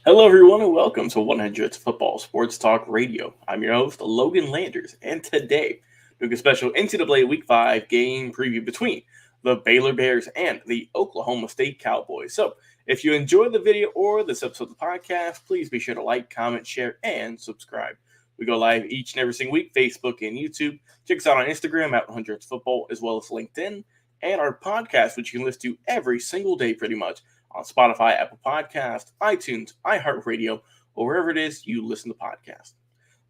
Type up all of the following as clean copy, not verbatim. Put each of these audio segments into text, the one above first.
Hello, everyone, and welcome to 100 Football Sports Talk Radio. I'm your host, Logan Landers, and today, doing a special NCAA Week 5 game preview between the Baylor Bears and the Oklahoma State Cowboys. So, if you enjoyed the video or this episode of the podcast, please be sure to like, comment, share, and subscribe. We go live each and every single week, Facebook and YouTube. Check us out on Instagram at 100 Football, as well as LinkedIn, and our podcast, which you can listen to every single day pretty much on Spotify, Apple Podcast, iTunes, iHeartRadio, or wherever it is you listen to podcasts.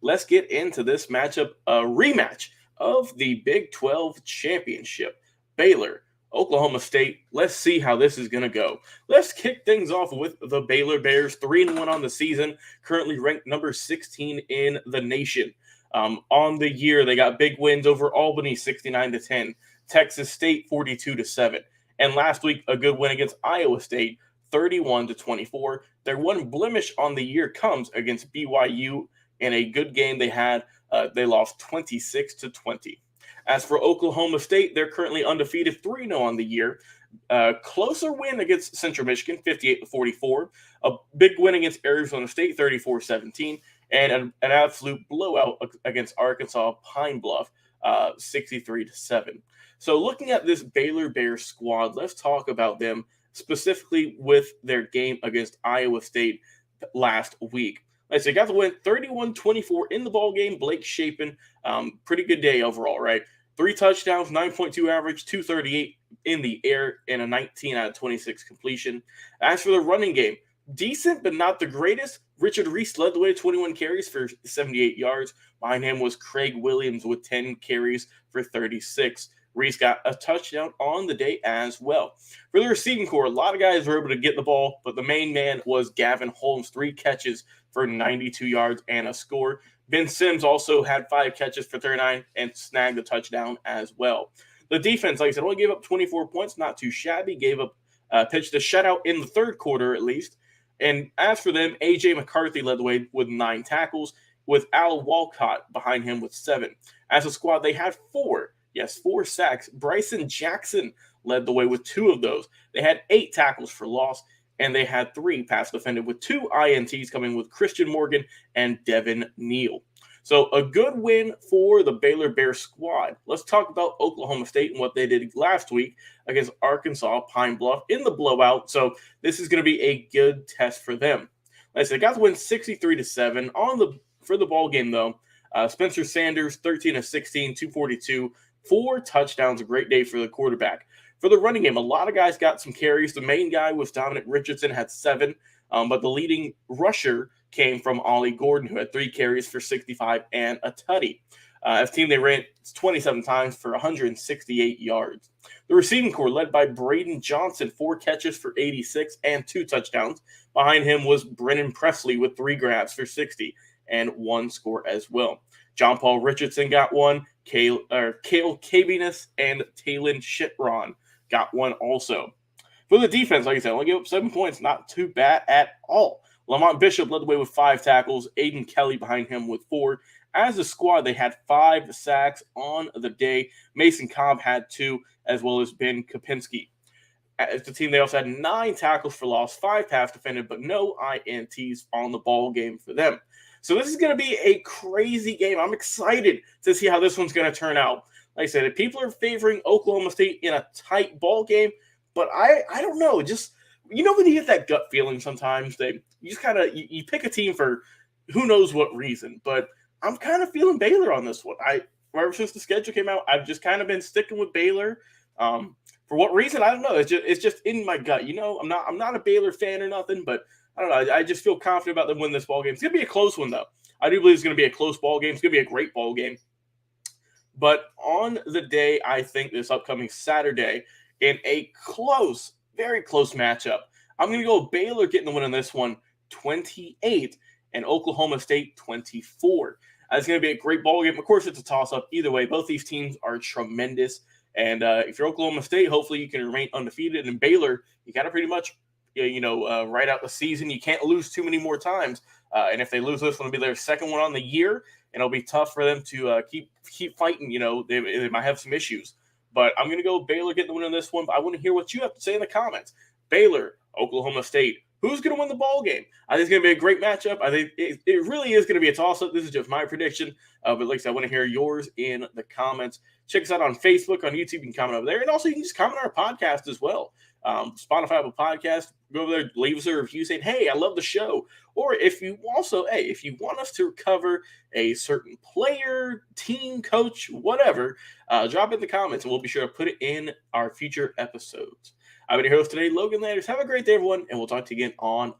Let's get into this matchup, a rematch of the Big 12 Championship. Baylor, Oklahoma State. Let's see how this is going to go. Let's kick things off with the Baylor Bears, 3-1 on the season, currently ranked number 16 in the nation. On the year, they got big wins over Albany, 69-10, Texas State, 42-7. And last week, a good win against Iowa State, 31-24. Their one blemish on the year comes against BYU in a good game they had. They lost 26-20. As for Oklahoma State, they're currently undefeated, 3-0 on the year. Closer win against Central Michigan, 58-44. A big win against Arizona State, 34-17. And an absolute blowout against Arkansas Pine Bluff, 63-7. So looking at this Baylor Bears squad, let's talk about them specifically with their game against Iowa State last week. Like I said, got to win 31-24 in the ball game. Blake Shapen, pretty good day overall, right? 3 touchdowns, 9.2 average, 238 in the air, and a 19 out of 26 completion. As for the running game, decent but not the greatest. Richard Reese led the way, 21 carries for 78 yards. Behind him was Craig Williams with 10 carries for 36. Reese got a touchdown on the day as well. For the receiving core, a lot of guys were able to get the ball, but the main man was Gavin Holmes, 3 catches for 92 yards and a score. Ben Sims also had 5 catches for 39 and snagged a touchdown as well. The defense, like I said, only gave up 24 points, not too shabby. Pitched a shutout in the third quarter at least. And as for them, A.J. McCarthy led the way with 9 tackles, with Al Walcott behind him with 7. As a squad, they had 4 sacks. Bryson Jackson led the way with 2 of those. They had 8 tackles for loss, and they had 3 pass defended, with 2 INTs coming with Christian Morgan and Devin Neal. So a good win for the Baylor Bears squad. Let's talk about Oklahoma State and what they did last week against Arkansas Pine Bluff in the blowout. So this is going to be a good test for them. Like I said, they got to win 63-7 for the ball game though. Spencer Sanders, 13 of 16, 242, 4 touchdowns. A great day for the quarterback. For the running game, a lot of guys got some carries. The main guy was Dominic Richardson, had 7, but the leading rusher came from Ollie Gordon, who had 3 carries for 65 and a tutty. As a team, they ran 27 times for 168 yards. The receiving core led by Braden Johnson, 4 catches for 86 and 2 touchdowns. Behind him was Brennan Presley with 3 grabs for 60 and 1 score as well. John Paul Richardson got 1. Cale Caviness and Talon Shitron got 1 also. For the defense, like I said, only gave up 7 points. Not too bad at all. Lamont Bishop led the way with 5 tackles. Aiden Kelly behind him with 4. As a squad, they had 5 sacks on the day. Mason Cobb had 2, as well as Ben Kopinski. As the team, they also had 9 tackles for loss, 5 pass defended, but no INTs on the ball game for them. So this is going to be a crazy game. I'm excited to see how this one's going to turn out. Like I said, if people are favoring Oklahoma State in a tight ball game, but I don't know. Just, you know, when you get that gut feeling sometimes, you just kind of you pick a team for who knows what reason. But I'm kind of feeling Baylor on this one. Ever since the schedule came out, I've just kind of been sticking with Baylor. For what reason, I don't know. It's just in my gut. You know, I'm not a Baylor fan or nothing, but I don't know. I just feel confident about them winning this ball game. It's going to be a close one, though. I do believe it's going to be a close ball game. It's going to be a great ball game. But on the day, I think this upcoming Saturday, in a close, very close matchup, I'm going to go Baylor getting the win on this one, 28, and Oklahoma State 24. It's going to be a great ball game. Of course, it's a toss-up. Either way, both these teams are tremendous. And if you're Oklahoma State, hopefully you can remain undefeated. And Baylor, you got to pretty much ride out the season. You can't lose too many more times. And if they lose this one, it'll be their second one on the year, and it'll be tough for them to keep fighting. You know, they might have some issues. But I'm going to go Baylor getting the win on this one. But I want to hear what you have to say in the comments. Baylor, Oklahoma State, who's going to win the ball game. I think it's going to be a great matchup. I think it really is going to be a toss-up. This is just my prediction. But like I said, I want to hear yours in the comments. Check us out on Facebook, on YouTube. You can comment over there. And also, you can just comment on our podcast as well. Spotify, Apple Podcast. Go over there, leave us a review saying, hey, I love the show. Or if you also, hey, if you want us to cover a certain player, team, coach, whatever, drop it in the comments, and we'll be sure to put it in our future episodes. I've been your host today, Logan Landers. Have a great day, everyone, and we'll talk to you again on